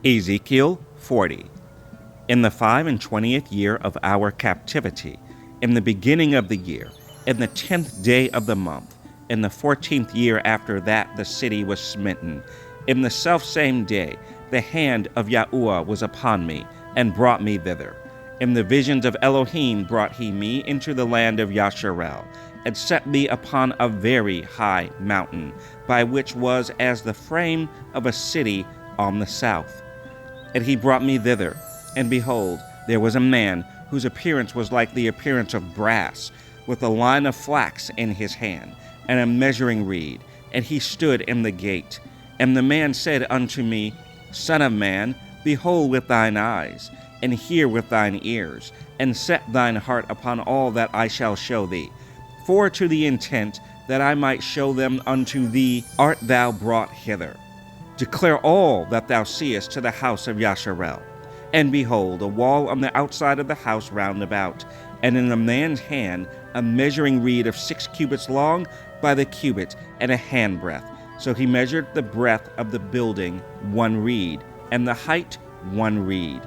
Ezekiel 40. In the 25th year of our captivity, in the beginning of the year, in the 10th day of the month, in the 14th year after that the city was smitten, in the selfsame day the hand of Yahuwah was upon me, and brought me thither. In the visions of Elohim brought he me into the land of Yasharel, and set me upon a very high mountain, by which was as the frame of a city on the south. And he brought me thither, and behold, there was a man whose appearance was like the appearance of brass, with a line of flax in his hand, and a measuring reed, and he stood in the gate. And the man said unto me, Son of man, behold with thine eyes, and hear with thine ears, and set thine heart upon all that I shall show thee. For to the intent that I might show them unto thee art thou brought hither. Declare all that thou seest to the house of Yasharel. And behold, a wall on the outside of the house round about, and in a man's hand a measuring reed of 6 cubits long by the cubit, and a handbreadth. So he measured the breadth of the building 1 reed, and the height 1 reed.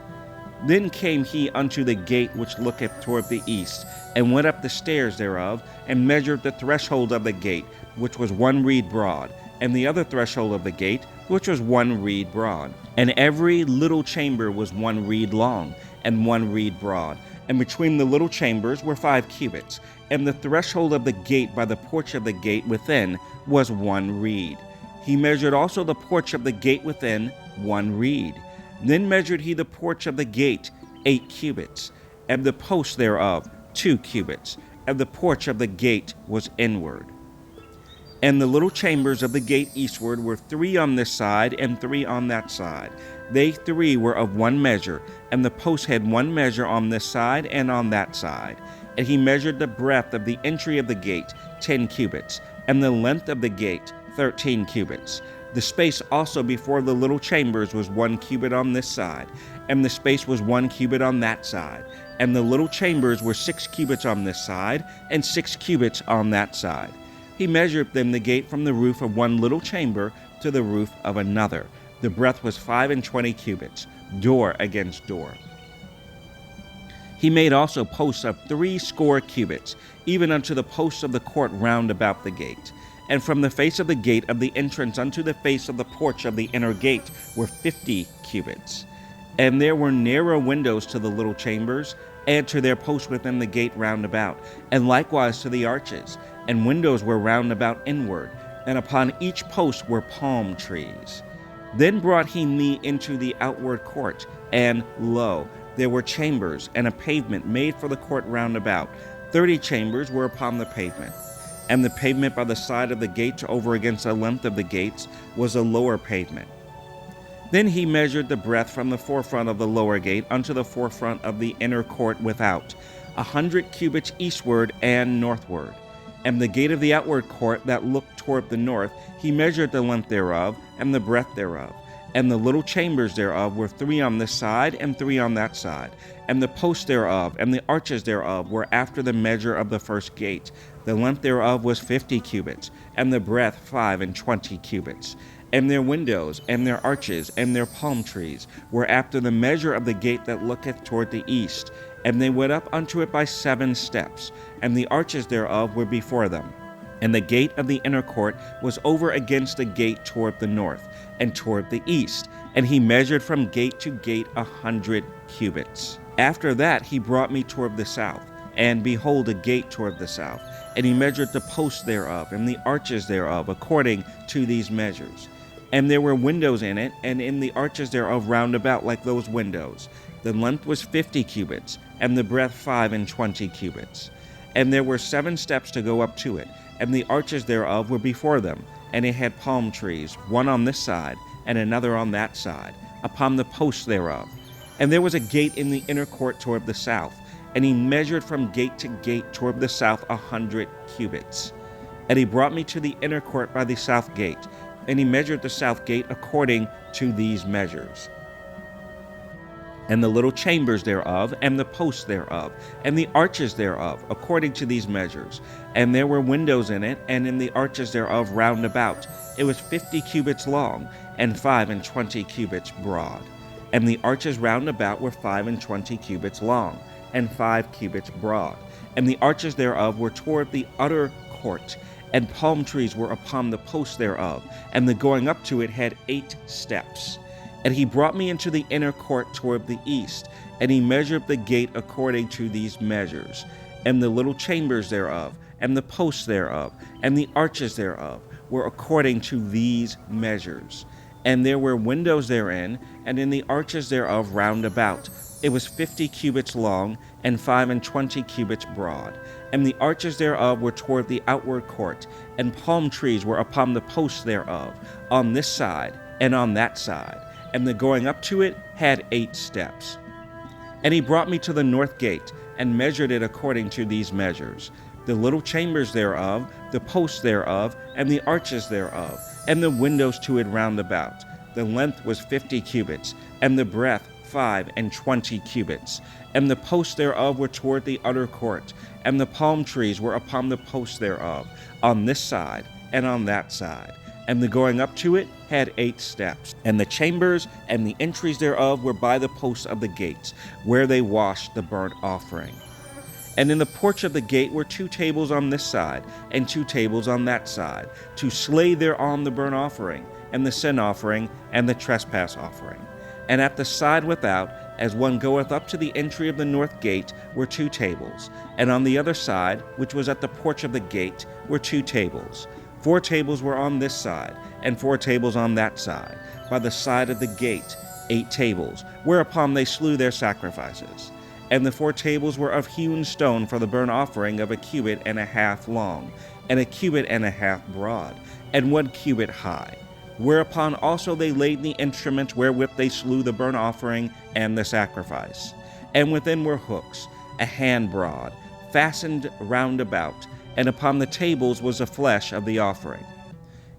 Then came he unto the gate which looketh toward the east, and went up the stairs thereof, and measured the threshold of the gate, which was 1 reed broad, and the other threshold of the gate, which was 1 reed broad. And every little chamber was 1 reed long, and 1 reed broad. And between the little chambers were 5 cubits. And the threshold of the gate by the porch of the gate within was 1 reed. He measured also the porch of the gate within 1 reed. Then measured he the porch of the gate 8 cubits, and the post thereof 2 cubits, and the porch of the gate was inward. And the little chambers of the gate eastward were 3 on this side, and 3 on that side. They 3 were of 1 measure, and the post had 1 measure on this side and on that side. And he measured the breadth of the entry of the gate 10 cubits, and the length of the gate 13 cubits. The space also before the little chambers was 1 cubit on this side, and the space was 1 cubit on that side. And the little chambers were 6 cubits on this side, and 6 cubits on that side. He measured them the gate from the roof of 1 little chamber to the roof of another. The breadth was 25 cubits, door against door. He made also posts of 60 cubits, even unto the posts of the court round about the gate. And from the face of the gate of the entrance unto the face of the porch of the inner gate were 50 cubits. And there were narrow windows to the little chambers, and to their posts within the gate round about, and likewise to the arches. And windows were round about inward, and upon each post were palm trees. Then brought he me into the outward court, and lo, there were chambers, and a pavement made for the court round about. 30 chambers were upon the pavement. And the pavement by the side of the gate over against the length of the gates was a lower pavement. Then he measured the breadth from the forefront of the lower gate unto the forefront of the inner court without, 100 cubits eastward and northward. And the gate of the outward court that looked toward the north, he measured the length thereof, and the breadth thereof. And the little chambers thereof were 3 on this side, and 3 on that side. And the posts thereof, and the arches thereof, were after the measure of the first gate. The length thereof was 50 cubits, and the breadth 25 cubits. And their windows, and their arches, and their palm trees, were after the measure of the gate that looketh toward the east. And they went up unto it by 7 steps, and the arches thereof were before them. And the gate of the inner court was over against the gate toward the north, and toward the east. And he measured from gate to gate 100 cubits. After that he brought me toward the south, and behold a gate toward the south. And he measured the posts thereof, and the arches thereof, according to these measures. And there were windows in it, and in the arches thereof round about like those windows. The length was 50 cubits, and the breadth 25 cubits. And there were 7 steps to go up to it, and the arches thereof were before them. And it had palm trees, 1 on this side, and another on that side, upon the posts thereof. And there was a gate in the inner court toward the south, and he measured from gate to gate toward the south 100 cubits. And he brought me to the inner court by the south gate, and he measured the south gate according to these measures. And the little chambers thereof, and the posts thereof, and the arches thereof, according to these measures. And there were windows in it, and in the arches thereof round about. It was 50 cubits long, and 25 cubits broad. And the arches round about were 25 cubits long, and 5 cubits broad. And the arches thereof were toward the utter court, and palm trees were upon the posts thereof, and the going up to it had 8 steps. And he brought me into the inner court toward the east, and he measured the gate according to these measures, and the little chambers thereof, and the posts thereof, and the arches thereof were according to these measures. And there were windows therein, and in the arches thereof round about. It was 50 cubits long, and 25 cubits broad. And the arches thereof were toward the outward court, and palm trees were upon the posts thereof, on this side and on that side. And the going up to it had 8 steps. And he brought me to the north gate, and measured it according to these measures. The little chambers thereof, the posts thereof, and the arches thereof, and the windows to it round about. The length was 50 cubits, and the breadth 25 cubits. And the posts thereof were toward the utter court, and the palm trees were upon the posts thereof, on this side and on that side. And the going up to it had 8 steps. And the chambers and the entries thereof were by the posts of the gates, where they washed the burnt offering. And in the porch of the gate were 2 tables on this side, and 2 tables on that side, to slay thereon the burnt offering, and the sin offering, and the trespass offering. And at the side without, as one goeth up to the entry of the north gate, were 2 tables. And on the other side, which was at the porch of the gate, were 2 tables. 4 tables were on this side, and 4 tables on that side. By the side of the gate, 8 tables, whereupon they slew their sacrifices. And the 4 tables were of hewn stone for the burnt offering of 1.5 cubits long, and 1.5 cubits broad, and 1 cubit high. Whereupon also they laid the instruments wherewith they slew the burnt offering and the sacrifice. And within were hooks, 1 hand broad, fastened round about, and upon the tables was the flesh of the offering.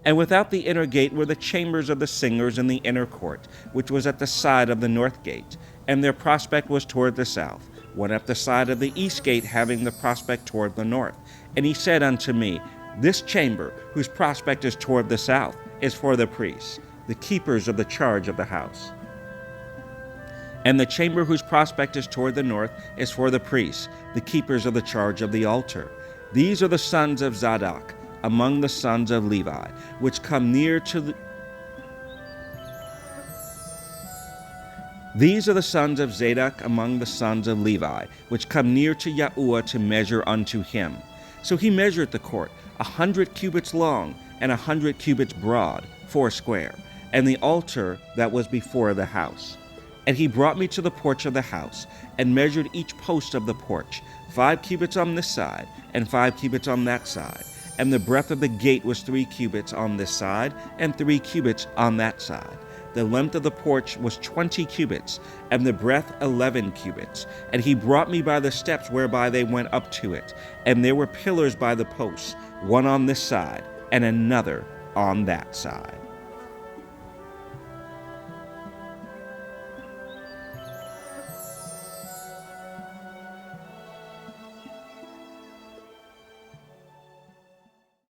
And without the inner gate were the chambers of the singers in the inner court, which was at the side of the north gate, and their prospect was toward the south, one at the side of the east gate having the prospect toward the north. And he said unto me, This chamber, whose prospect is toward the south, is for the priests, the keepers of the charge of the house. And the chamber whose prospect is toward the north is for the priests, the keepers of the charge of the altar. These are the sons of Zadok, among the sons of Levi, which come near to the... These are the sons of Zadok among the sons of Levi, which come near to Yahuwah to measure unto him. So he measured the court 100 cubits long, and 100 cubits broad, foursquare, and the altar that was before the house. And he brought me to the porch of the house, and measured each post of the porch, 5 cubits on this side, and 5 cubits on that side. And the breadth of the gate was 3 cubits on this side, and 3 cubits on that side. The length of the porch was 20 cubits, and the breadth 11 cubits. And he brought me by the steps whereby they went up to it. And there were pillars by the posts, one on this side, and another on that side.